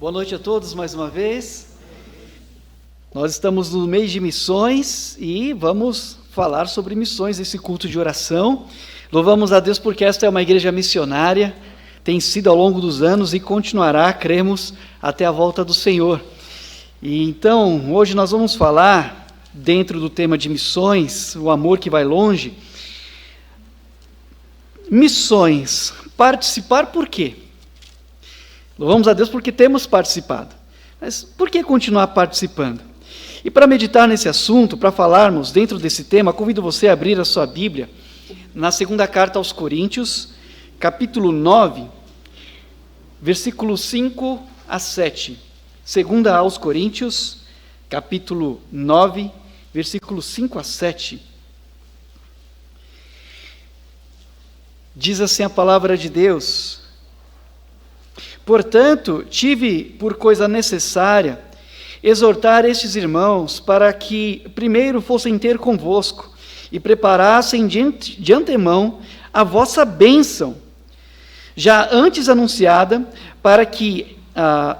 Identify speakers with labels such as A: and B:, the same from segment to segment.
A: Boa noite a todos mais uma vez. Nós estamos no mês de missões e vamos falar sobre missões, esse culto de oração. Louvamos a Deus porque esta é uma igreja missionária, tem sido ao longo dos anos e continuará, cremos, até a volta do Senhor. E então, hoje nós vamos falar, dentro do tema de missões, o amor que vai longe. Missões, participar por quê? Louvamos a Deus porque temos participado. Mas por que continuar participando? E para meditar nesse assunto, para falarmos dentro desse tema, convido você a abrir a sua Bíblia na segunda carta aos Coríntios, capítulo 9, versículos 5 a 7. Segunda aos Coríntios, capítulo 9, versículos 5 a 7. Diz assim a palavra de Deus: portanto, tive por coisa necessária exortar estes irmãos para que primeiro fossem ter convosco e preparassem de antemão a vossa bênção, já antes anunciada, para que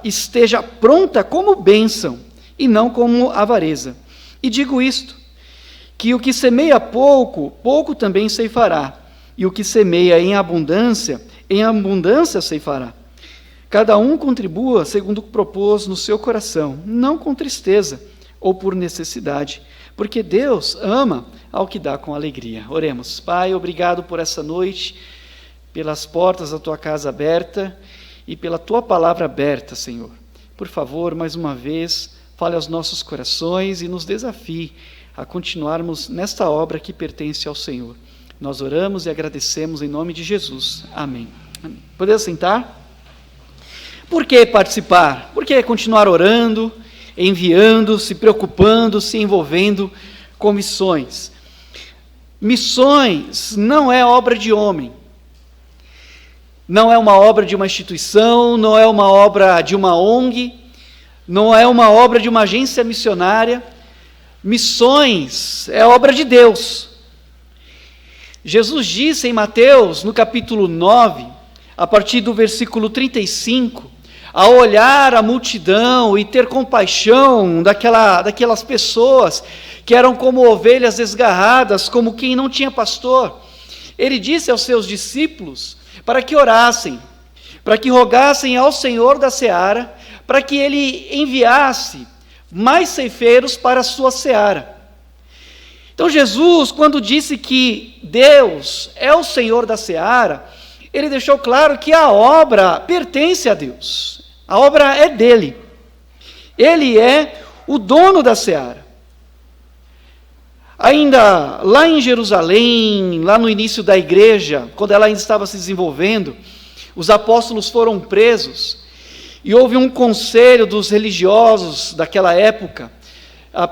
A: esteja pronta como bênção e não como avareza. E digo isto, que o que semeia pouco, pouco também ceifará, e o que semeia em abundância ceifará. Cada um contribua segundo o que propôs no seu coração, não com tristeza ou por necessidade, porque Deus ama ao que dá com alegria. Oremos. Pai, obrigado por essa noite, pelas portas da Tua casa aberta e pela Tua palavra aberta, Senhor. Por favor, mais uma vez, fale aos nossos corações e nos desafie a continuarmos nesta obra que pertence ao Senhor. Nós oramos e agradecemos em nome de Jesus. Amém. Amém. Podemos sentar? Por que participar? Por que continuar orando, enviando, se preocupando, se envolvendo com missões? Missões não é obra de homem, não é uma obra de uma instituição, não é uma obra de uma ONG, não é uma obra de uma agência missionária. Missões é obra de Deus. Jesus disse em Mateus, no capítulo 9, a partir do versículo 35, ao olhar a multidão e ter compaixão daquelas pessoas que eram como ovelhas desgarradas, como quem não tinha pastor, ele disse aos seus discípulos para que orassem, para que rogassem ao Senhor da seara, para que ele enviasse mais ceifeiros para a sua seara. Então Jesus, quando disse que Deus é o Senhor da seara, ele deixou claro que a obra pertence a Deus, a obra é dele, ele é o dono da seara. Ainda lá em Jerusalém, lá no início da igreja, quando ela ainda estava se desenvolvendo, os apóstolos foram presos, e houve um conselho dos religiosos daquela época,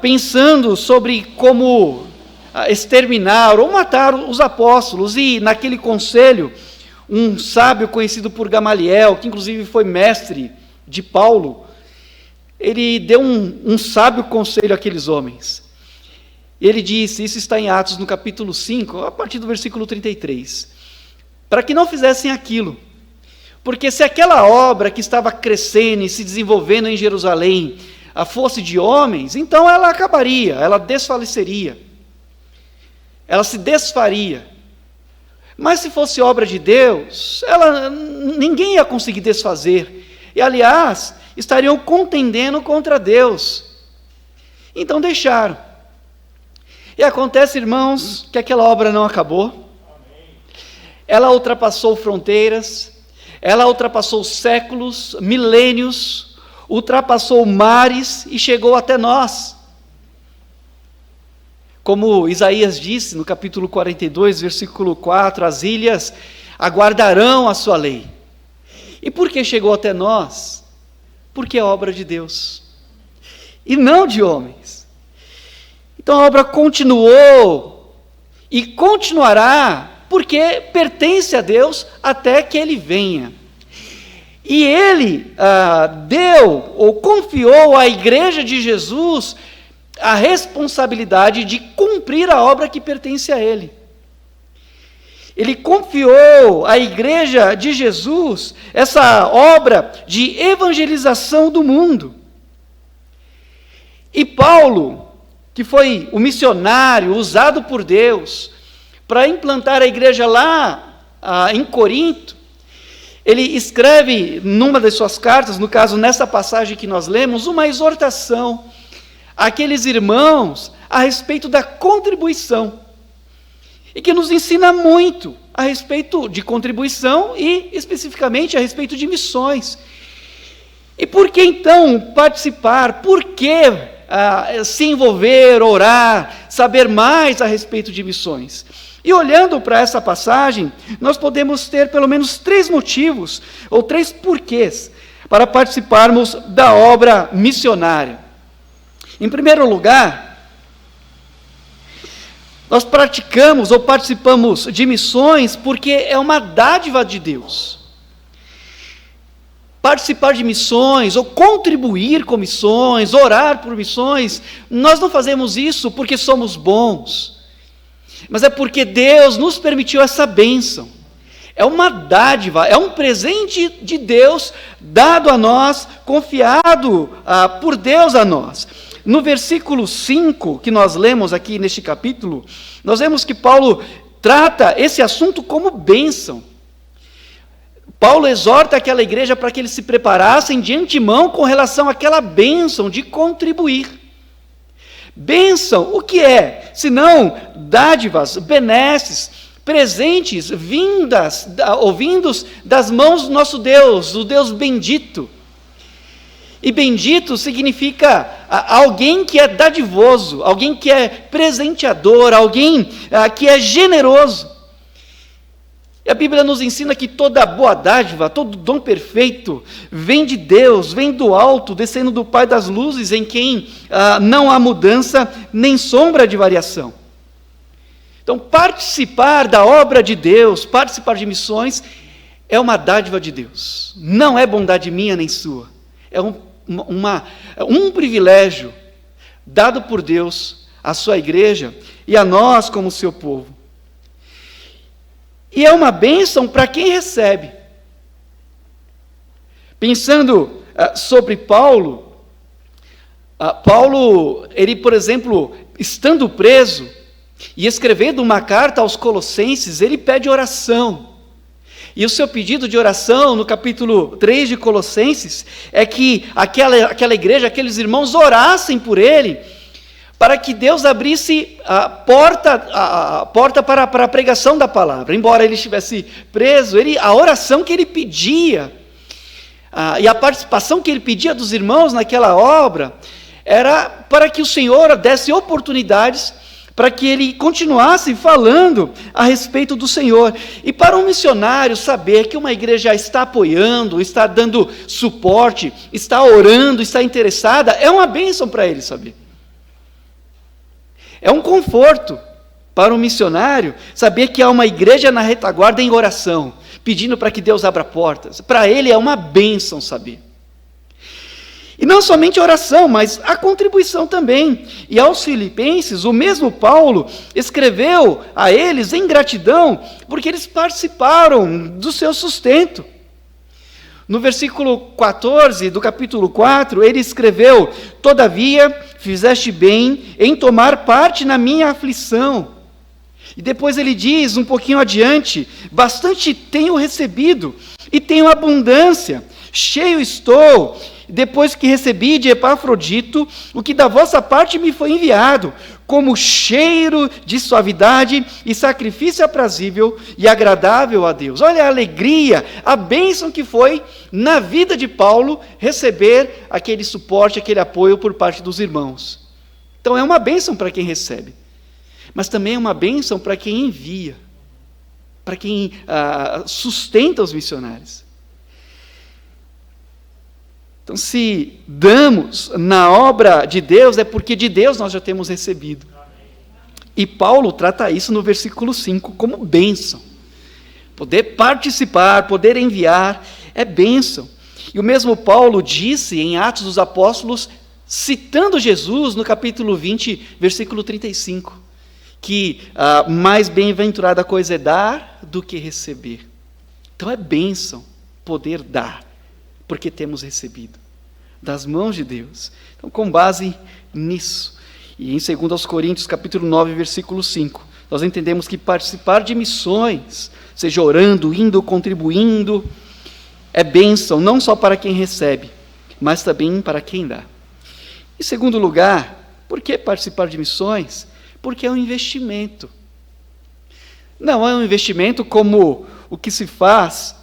A: pensando sobre como exterminar ou matar os apóstolos, e naquele conselho, um sábio conhecido por Gamaliel, que inclusive foi mestre de Paulo, ele deu um sábio conselho àqueles homens. Ele disse, isso está em Atos no capítulo 5, a partir do versículo 33, para que não fizessem aquilo, porque se aquela obra que estava crescendo e se desenvolvendo em Jerusalém fosse de homens, então ela acabaria, ela desfaleceria, ela se desfaria. Mas se fosse obra de Deus, ninguém ia conseguir desfazer. E, aliás, estariam contendendo contra Deus. Então deixaram. E acontece, irmãos, que aquela obra não acabou. Ela ultrapassou fronteiras, ela ultrapassou séculos, milênios, ultrapassou mares e chegou até nós. Como Isaías disse no capítulo 42, versículo 4, as ilhas aguardarão a sua lei. E por que chegou até nós? Porque é obra de Deus, e não de homens. Então a obra continuou, e continuará, porque pertence a Deus até que Ele venha. E Ele deu, ou confiou à igreja de Jesus, a responsabilidade de cumprir a obra que pertence a Ele. Ele confiou à igreja de Jesus essa obra de evangelização do mundo. E Paulo, que foi o missionário usado por Deus para implantar a igreja lá em Corinto, ele escreve numa das suas cartas, no caso nessa passagem que nós lemos, uma exortação àqueles irmãos a respeito da contribuição, e que nos ensina muito a respeito de contribuição e especificamente a respeito de missões. E por que então participar? Por que se envolver, orar, saber mais a respeito de missões? E olhando para essa passagem, nós podemos ter pelo menos 3 motivos, ou 3 porquês, para participarmos da obra missionária. Em primeiro lugar, nós praticamos ou participamos de missões porque é uma dádiva de Deus. Participar de missões, ou contribuir com missões, orar por missões, nós não fazemos isso porque somos bons, mas é porque Deus nos permitiu essa bênção. É uma dádiva, é um presente de Deus dado a nós, confiado por Deus a nós. No versículo 5, que nós lemos aqui neste capítulo, nós vemos que Paulo trata esse assunto como bênção. Paulo exorta aquela igreja para que eles se preparassem de antemão com relação àquela bênção de contribuir. Bênção, o que é? Senão dádivas, benesses, presentes, vindos das mãos do nosso Deus, o Deus bendito. E bendito significa alguém que é dadivoso, alguém que é presenteador, alguém que é generoso. E a Bíblia nos ensina que toda boa dádiva, todo dom perfeito, vem de Deus, vem do alto, descendo do Pai das luzes, em quem não há mudança nem sombra de variação. Então, participar da obra de Deus, participar de missões, é uma dádiva de Deus. Não é bondade minha nem sua. É um privilégio dado por Deus à sua igreja e a nós como seu povo. E é uma bênção para quem recebe. Pensando sobre Paulo, ele, por exemplo, estando preso e escrevendo uma carta aos Colossenses, ele pede oração. E o seu pedido de oração, no capítulo 3 de Colossenses, é que aquela igreja, aqueles irmãos orassem por ele, para que Deus abrisse a porta para a pregação da palavra. Embora ele estivesse preso, a oração que ele pedia, e a participação que ele pedia dos irmãos naquela obra, era para que o Senhor desse oportunidades para que ele continuasse falando a respeito do Senhor. E para um missionário saber que uma igreja está apoiando, está dando suporte, está orando, está interessada, é uma bênção para ele saber. É um conforto para um missionário saber que há uma igreja na retaguarda em oração, pedindo para que Deus abra portas. Para ele é uma bênção saber. E não somente a oração, mas a contribuição também. E aos Filipenses, o mesmo Paulo escreveu a eles em gratidão, porque eles participaram do seu sustento. No versículo 14 do capítulo 4, ele escreveu: todavia fizeste bem em tomar parte na minha aflição. E depois ele diz, um pouquinho adiante: bastante tenho recebido, e tenho abundância, cheio estou, depois que recebi de Epafrodito o que da vossa parte me foi enviado, como cheiro de suavidade e sacrifício aprazível e agradável a Deus. Olha a alegria, a bênção que foi na vida de Paulo receber aquele suporte, aquele apoio por parte dos irmãos. Então é uma bênção para quem recebe, mas também é uma bênção para quem envia, para quem sustenta os missionários. Então, se damos na obra de Deus, é porque de Deus nós já temos recebido. E Paulo trata isso no versículo 5 como bênção. Poder participar, poder enviar, é bênção. E o mesmo Paulo disse em Atos dos Apóstolos, citando Jesus no capítulo 20, versículo 35, que mais bem-aventurada coisa é dar do que receber. Então é bênção poder dar, porque temos recebido das mãos de Deus. Então, com base nisso, e em 2 Coríntios, capítulo 9, versículo 5, nós entendemos que participar de missões, seja orando, indo, contribuindo, é bênção não só para quem recebe, mas também para quem dá. Em segundo lugar, por que participar de missões? Porque é um investimento. Não é um investimento como o que se faz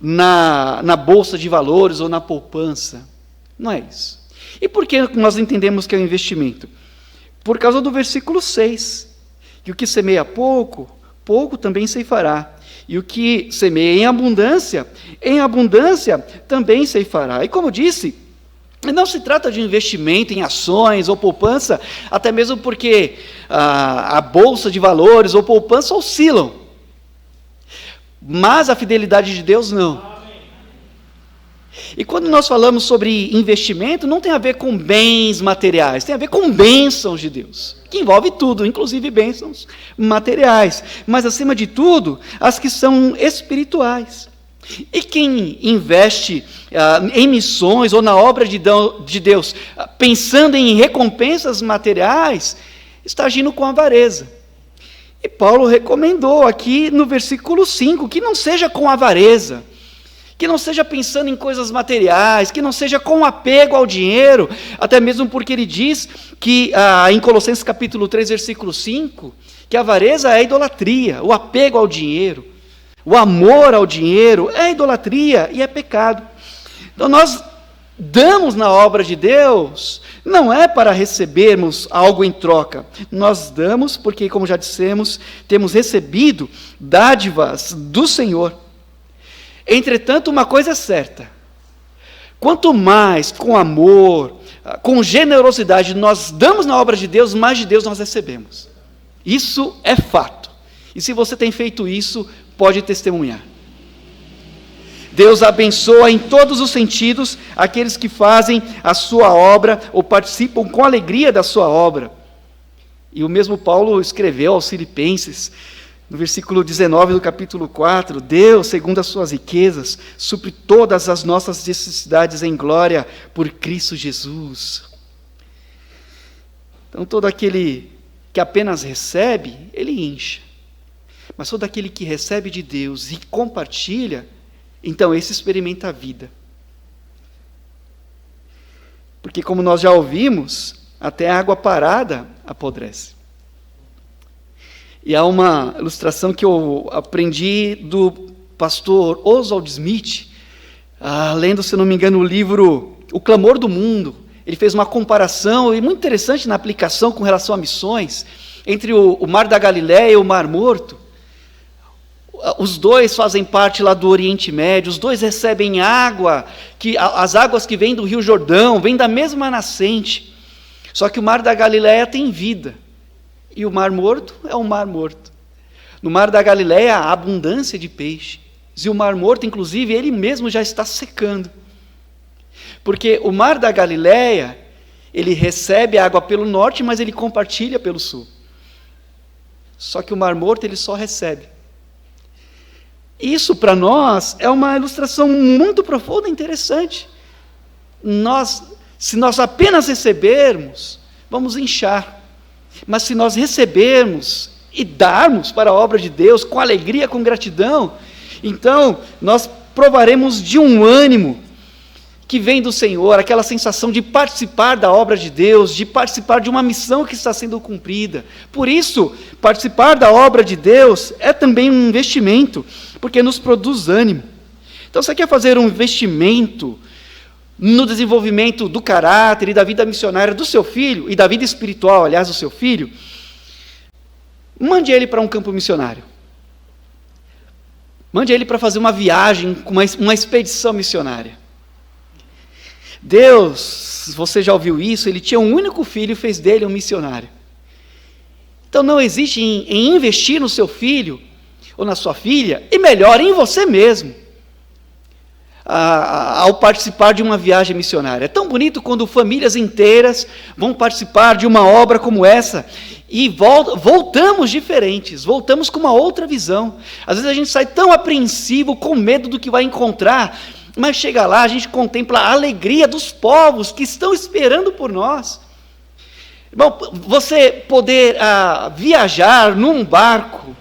A: na bolsa de valores ou na poupança. Não é isso. E por que nós entendemos que é um investimento? Por causa do versículo 6, que o que semeia pouco, pouco também ceifará. E o que semeia em abundância também ceifará. E como disse, não se trata de investimento em ações ou poupança, até mesmo porque a bolsa de valores ou poupança oscilam. Mas a fidelidade de Deus não. E quando nós falamos sobre investimento, não tem a ver com bens materiais, tem a ver com bênçãos de Deus, que envolve tudo, inclusive bênçãos materiais, mas acima de tudo, as que são espirituais. E quem investe em missões ou na obra de Deus, pensando em recompensas materiais, está agindo com avareza. E Paulo recomendou aqui no versículo 5, que não seja com avareza, que não seja pensando em coisas materiais, que não seja com apego ao dinheiro, até mesmo porque ele diz que em Colossenses capítulo 3, versículo 5, que a avareza é a idolatria, o apego ao dinheiro, o amor ao dinheiro é idolatria e é pecado. Então nós damos na obra de Deus, não é para recebermos algo em troca, nós damos porque, como já dissemos, temos recebido dádivas do Senhor. Entretanto, uma coisa é certa: quanto mais com amor, com generosidade nós damos na obra de Deus, mais de Deus nós recebemos. Isso é fato. E se você tem feito isso, pode testemunhar. Deus abençoa em todos os sentidos aqueles que fazem a sua obra ou participam com alegria da sua obra. E o mesmo Paulo escreveu aos Filipenses, no versículo 19 do capítulo 4, Deus, segundo as suas riquezas, supre todas as nossas necessidades em glória por Cristo Jesus. Então, todo aquele que apenas recebe, ele enche. Mas todo aquele que recebe de Deus e compartilha, então esse experimenta a vida. Porque, como nós já ouvimos, até a água parada apodrece. E há uma ilustração que eu aprendi do pastor Oswald Smith, lendo, se não me engano, o livro O Clamor do Mundo. Ele fez uma comparação, e muito interessante na aplicação com relação a missões, entre o Mar da Galileia e o Mar Morto. Os dois fazem parte lá do Oriente Médio, os dois recebem água, as águas que vêm do Rio Jordão, vêm da mesma nascente. Só que o Mar da Galileia tem vida. E o Mar Morto é um mar morto. No Mar da Galileia há abundância de peixe. E o Mar Morto, inclusive, ele mesmo já está secando. Porque o Mar da Galileia, ele recebe água pelo norte, mas ele compartilha pelo sul. Só que o Mar Morto, ele só recebe. Isso, para nós, é uma ilustração muito profunda e interessante. Se nós apenas recebermos, vamos inchar. Mas se nós recebermos e darmos para a obra de Deus com alegria, com gratidão, então nós provaremos de um ânimo que vem do Senhor, aquela sensação de participar da obra de Deus, de participar de uma missão que está sendo cumprida. Por isso, participar da obra de Deus é também um investimento, porque nos produz ânimo. Então, você quer fazer um investimento no desenvolvimento do caráter e da vida missionária do seu filho, e da vida espiritual, aliás, do seu filho, mande ele para um campo missionário. Mande ele para fazer uma viagem, uma expedição missionária. Deus, você já ouviu isso, ele tinha um único filho e fez dele um missionário. Então não existe em investir no seu filho ou na sua filha, e melhor, em você mesmo, ao participar de uma viagem missionária. É tão bonito quando famílias inteiras vão participar de uma obra como essa, e voltamos diferentes, voltamos com uma outra visão. Às vezes a gente sai tão apreensivo, com medo do que vai encontrar, mas chega lá, a gente contempla a alegria dos povos que estão esperando por nós. Bom, você poder viajar num barco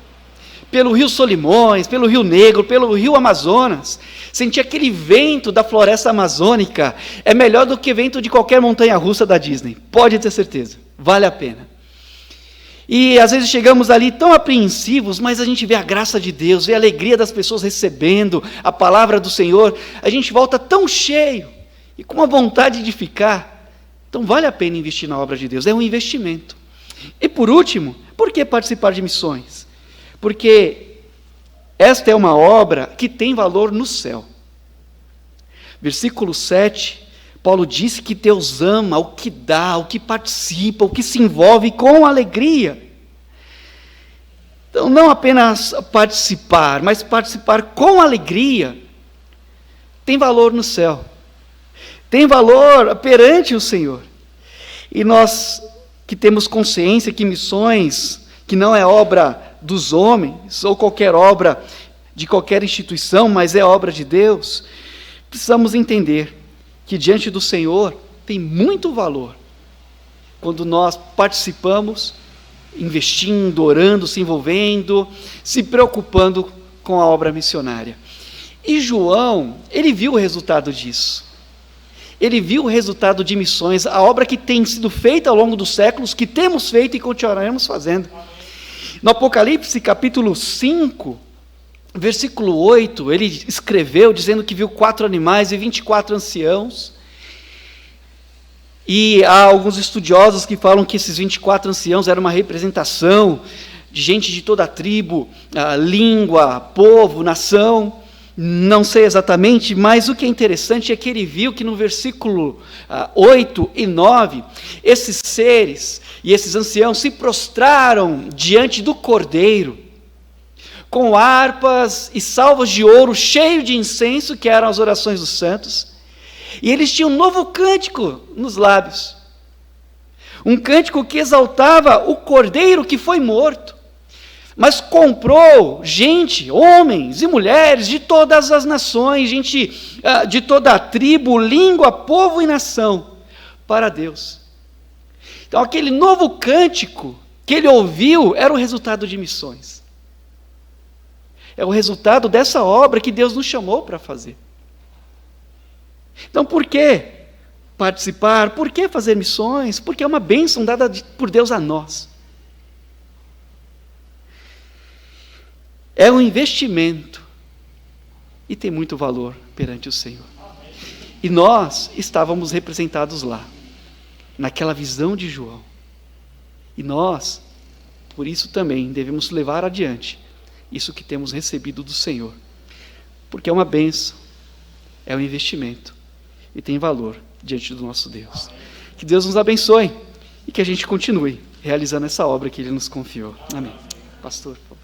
A: pelo Rio Solimões, pelo Rio Negro, pelo Rio Amazonas, sentir aquele vento da floresta amazônica, é melhor do que vento de qualquer montanha-russa da Disney, pode ter certeza, vale a pena. E às vezes chegamos ali tão apreensivos, mas a gente vê a graça de Deus, vê a alegria das pessoas recebendo a palavra do Senhor, a gente volta tão cheio e com uma vontade de ficar. Então vale a pena investir na obra de Deus, é um investimento. E por último, por que participar de missões? Porque esta é uma obra que tem valor no céu. Versículo 7, Paulo disse que Deus ama o que dá, o que participa, o que se envolve com alegria. Então não apenas participar, mas participar com alegria, tem valor no céu. Tem valor perante o Senhor. E nós que temos consciência que missões, que não é obra dos homens, ou qualquer obra de qualquer instituição, mas é obra de Deus, precisamos entender que diante do Senhor tem muito valor quando nós participamos, investindo, orando, se envolvendo, se preocupando com a obra missionária. E João, ele viu o resultado disso. Ele viu o resultado de missões, a obra que tem sido feita ao longo dos séculos, que temos feito e continuaremos fazendo. No Apocalipse, capítulo 5, versículo 8, ele escreveu dizendo que viu 4 animais e 24 anciãos. E há alguns estudiosos que falam que esses 24 anciãos eram uma representação de gente de toda a tribo, língua, povo, nação. Não sei exatamente, mas o que é interessante é que ele viu que no versículo 8 e 9, esses seres e esses anciãos se prostraram diante do Cordeiro, com harpas e salvas de ouro, cheio de incenso, que eram as orações dos santos, e eles tinham um novo cântico nos lábios, um cântico que exaltava o Cordeiro que foi morto, mas comprou gente, homens e mulheres de todas as nações, gente de toda a tribo, língua, povo e nação, para Deus. Então aquele novo cântico que ele ouviu era o resultado de missões. É o resultado dessa obra que Deus nos chamou para fazer. Então por que participar? Por que fazer missões? Porque é uma bênção dada por Deus a nós. É um investimento e tem muito valor perante o Senhor. E nós estávamos representados lá, naquela visão de João. E nós, por isso também, devemos levar adiante isso que temos recebido do Senhor. Porque é uma bênção, é um investimento e tem valor diante do nosso Deus. Que Deus nos abençoe e que a gente continue realizando essa obra que Ele nos confiou. Amém. Pastor, por favor.